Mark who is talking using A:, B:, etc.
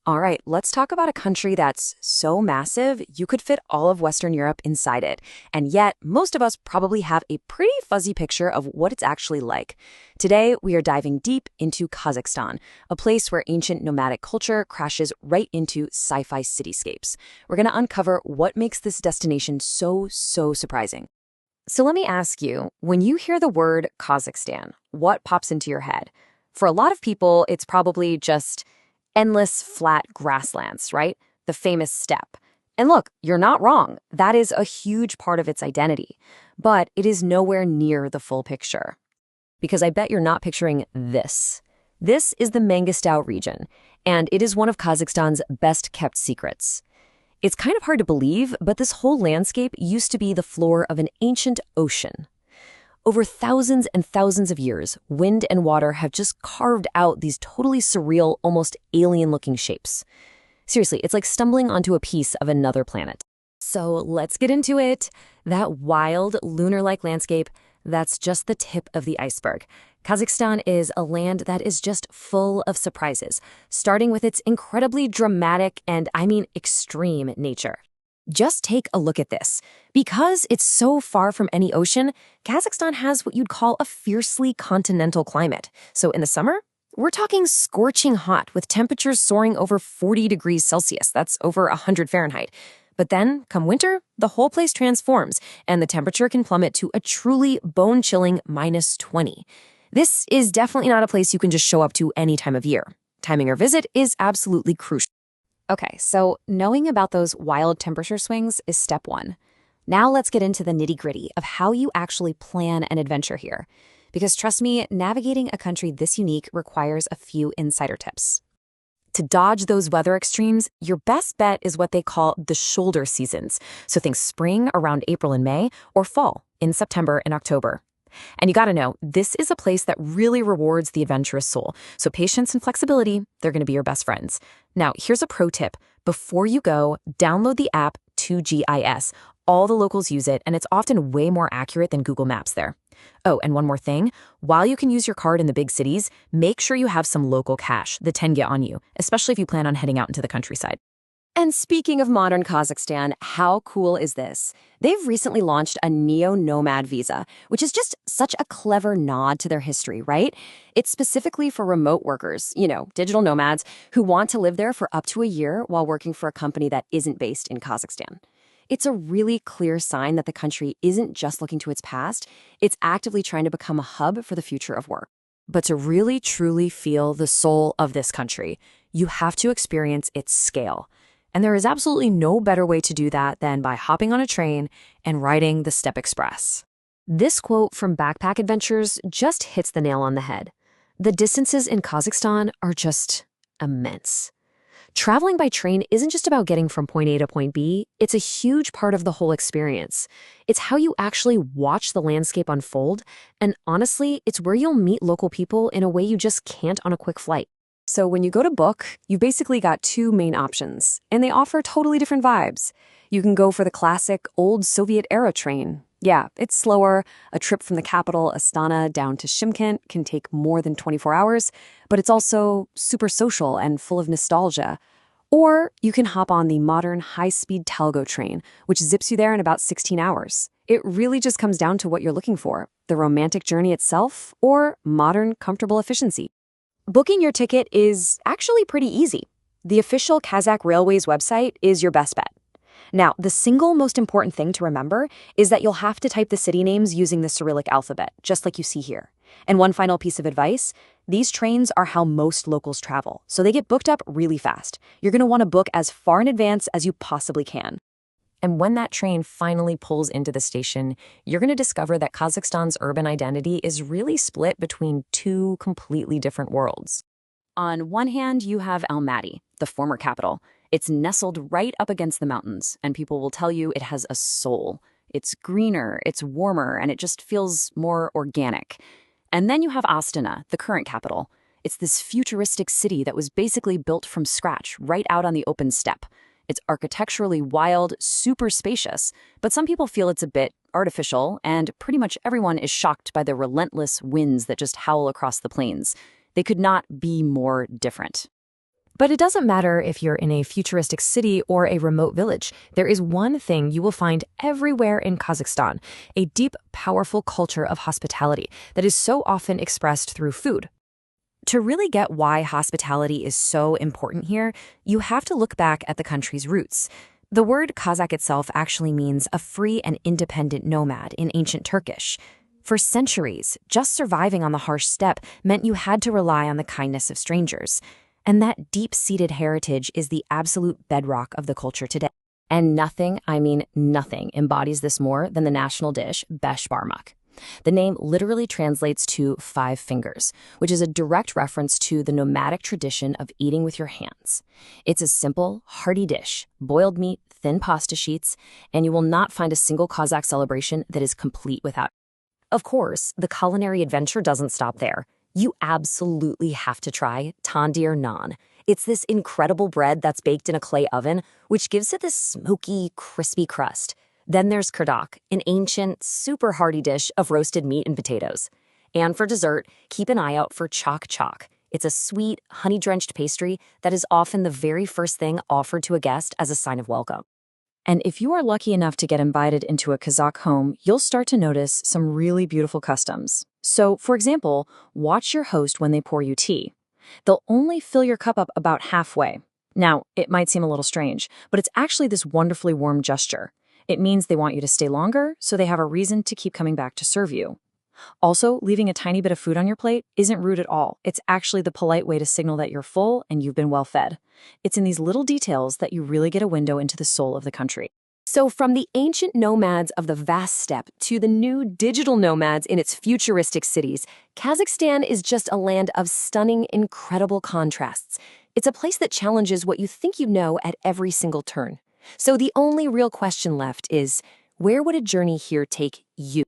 A: All right, let's talk about a country that's so massive you could fit all of Western Europe inside it. And yet, most of us probably have a pretty fuzzy picture of what it's actually like. Today, we are diving deep into Kazakhstan, a place where ancient nomadic culture crashes right into sci-fi cityscapes. We're going to uncover what makes this destination so surprising. So let me ask you, when you hear the word Kazakhstan, what pops into your head? For a lot of people, it's probably just endless flat grasslands, right? The famous steppe. And look, you're not wrong. That is a huge part of its identity. But it is nowhere near the full picture. Because I bet you're not picturing this. This is the Mangystau region, and it is one of Kazakhstan's best-kept secrets. It's kind of hard to believe, but this whole landscape used to be the floor of an ancient ocean. Over thousands and thousands of years, wind and water have just carved out these totally surreal, almost alien-looking shapes. Seriously, it's like stumbling onto a piece of another planet. So let's get into it. That wild, lunar-like landscape, that's just the tip of the iceberg. Kazakhstan is a land that is just full of surprises, starting with its incredibly dramatic and, extreme nature. Just take a look at this. Because it's so far from any ocean, Kazakhstan has what you'd call a fiercely continental climate. So in the summer, we're talking scorching hot with temperatures soaring over 40 degrees Celsius. That's over 100 Fahrenheit. But then, come winter, the whole place transforms, and the temperature can plummet to a truly bone-chilling -20. This is definitely not a place you can just show up to any time of year. Timing your visit is absolutely crucial. Okay, so knowing about those wild temperature swings is step one. Now let's get into the nitty-gritty of how you actually plan an adventure here. Because trust me, navigating a country this unique requires a few insider tips. To dodge those weather extremes, your best bet is what they call the shoulder seasons. So think spring around April and May, or fall in September and October. And you gotta know, this is a place that really rewards the adventurous soul. So patience and flexibility, they're gonna be your best friends. Now, here's a pro tip. Before you go, download the app 2GIS. All the locals use it, and it's often way more accurate than Google Maps there. Oh, and one more thing. While you can use your card in the big cities, make sure you have some local cash, the tenge on you, especially if you plan on heading out into the countryside. And speaking of modern Kazakhstan, how cool is this? They've recently launched a neo-nomad visa, which is just such a clever nod to their history, right? It's specifically for remote workers, digital nomads, who want to live there for up to a year while working for a company that isn't based in Kazakhstan. It's a really clear sign that the country isn't just looking to its past, it's actively trying to become a hub for the future of work. But to really, truly feel the soul of this country, you have to experience its scale. And there is absolutely no better way to do that than by hopping on a train and riding the Steppe Express. This quote from Backpack Adventures just hits the nail on the head. The distances in Kazakhstan are just immense. Traveling by train isn't just about getting from point A to point B, it's a huge part of the whole experience. It's how you actually watch the landscape unfold, and honestly, it's where you'll meet local people in a way you just can't on a quick flight. So when you go to book, you basically got two main options, and they offer totally different vibes. You can go for the classic old Soviet-era train. Yeah, it's slower. A trip from the capital, Astana, down to Shymkent can take more than 24 hours, but it's also super social and full of nostalgia. Or you can hop on the modern high-speed Talgo train, which zips you there in about 16 hours. It really just comes down to what you're looking for, the romantic journey itself or modern, comfortable efficiency. Booking your ticket is actually pretty easy. The official Kazakh Railways website is your best bet. Now, the single most important thing to remember is that you'll have to type the city names using the Cyrillic alphabet, just like you see here. And one final piece of advice, these trains are how most locals travel, so they get booked up really fast. You're going to want to book as far in advance as you possibly can. And when that train finally pulls into the station, you're going to discover that Kazakhstan's urban identity is really split between two completely different worlds. On one hand, you have Almaty, the former capital. It's nestled right up against the mountains, and people will tell you it has a soul. It's greener, it's warmer, and it just feels more organic. And then you have Astana, the current capital. It's this futuristic city that was basically built from scratch right out on the open steppe. It's architecturally wild, super spacious, but some people feel it's a bit artificial, and pretty much everyone is shocked by the relentless winds that just howl across the plains. They could not be more different. But it doesn't matter if you're in a futuristic city or a remote village. There is one thing you will find everywhere in Kazakhstan, a deep, powerful culture of hospitality that is so often expressed through food. To really get why hospitality is so important here, you have to look back at the country's roots. The word Kazakh itself actually means a free and independent nomad in ancient Turkish. For centuries, just surviving on the harsh steppe meant you had to rely on the kindness of strangers. And that deep-seated heritage is the absolute bedrock of the culture today. And nothing, I mean nothing, embodies this more than the national dish, besh barmak. The name literally translates to 5 fingers, which is a direct reference to the nomadic tradition of eating with your hands. It's a simple, hearty dish, boiled meat, thin pasta sheets, and you will not find a single Kazakh celebration that is complete without it. Of course, the culinary adventure doesn't stop there. You absolutely have to try tandir naan. It's this incredible bread that's baked in a clay oven, which gives it this smoky, crispy crust. Then there's kurdak, an ancient, super hearty dish of roasted meat and potatoes. And for dessert, keep an eye out for chak chak. It's a sweet, honey-drenched pastry that is often the very first thing offered to a guest as a sign of welcome. And if you are lucky enough to get invited into a Kazakh home, you'll start to notice some really beautiful customs. So, for example, watch your host when they pour you tea. They'll only fill your cup up about halfway. Now, it might seem a little strange, but it's actually this wonderfully warm gesture. It means they want you to stay longer, so they have a reason to keep coming back to serve you. Also, leaving a tiny bit of food on your plate isn't rude at all. It's actually the polite way to signal that you're full and you've been well fed. It's in these little details that you really get a window into the soul of the country. So from the ancient nomads of the vast steppe to the new digital nomads in its futuristic cities, Kazakhstan is just a land of stunning, incredible contrasts. It's a place that challenges what you think you know at every single turn. So the only real question left is, where would a journey here take you?